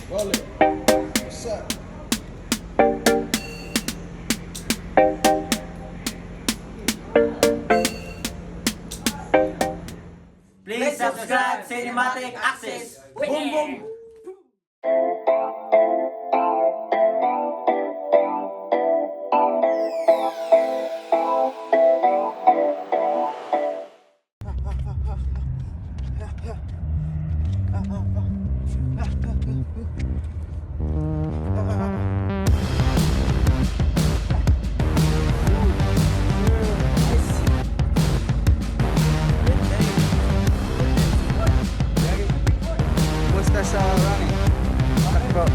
Roll it. What's up? Please subscribe Cinematic Access. Boom boom. What's that sound running? Talking about.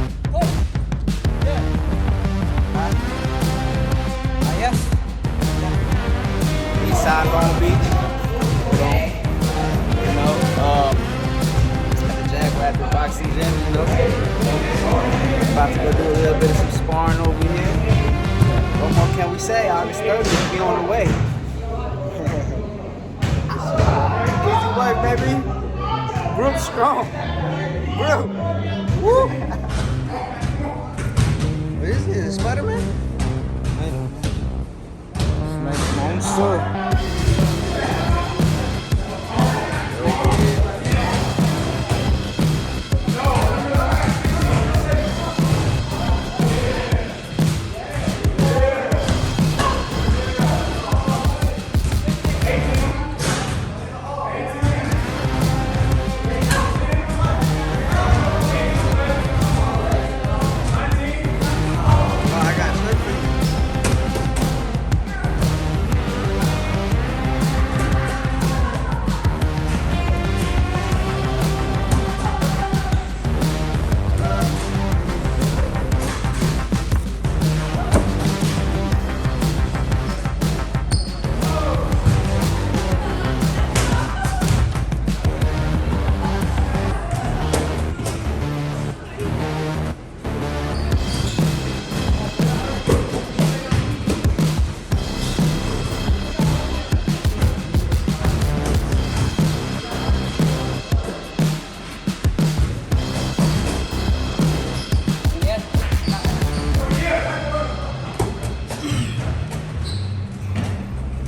Yes. East side Long Beach. You know, at the Jack Rapid Boxing Gym, you know. About to go do a little bit of some sparring over here. What more can we say? August 30th, we on the way. Easy work, baby. Group strong. Group. Woo. What is it? Spider-Man? Monster.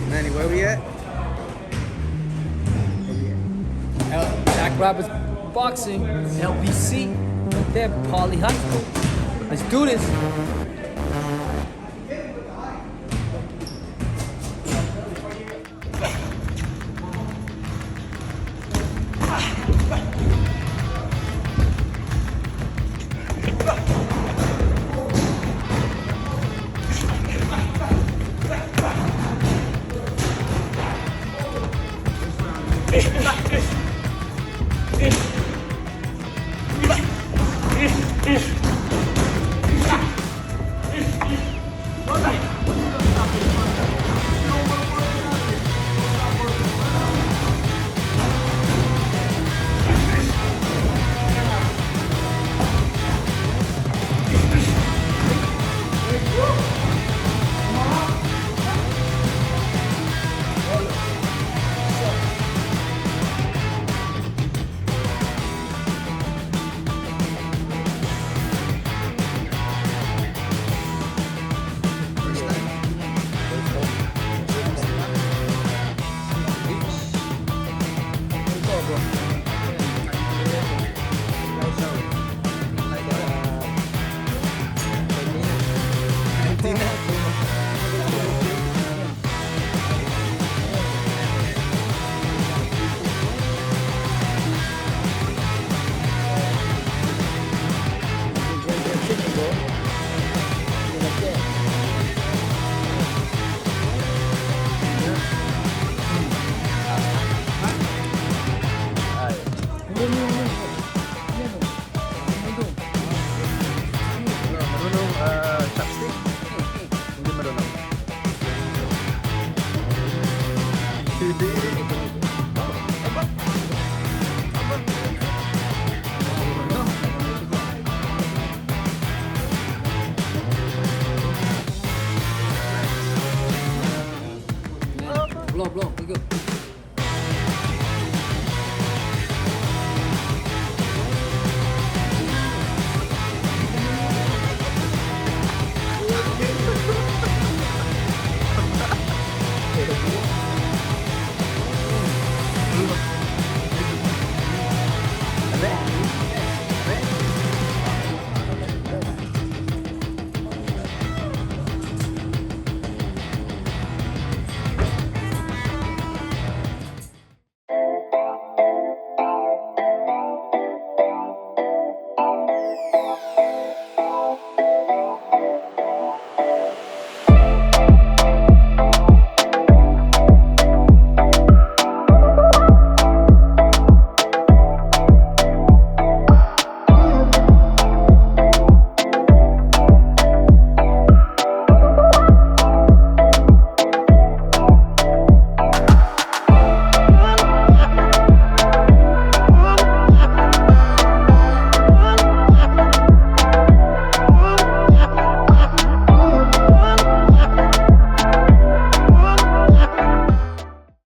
Manny, where we at? Jack Roberts Boxing, LBC, right there, Poly High School. Let's do this. Ish.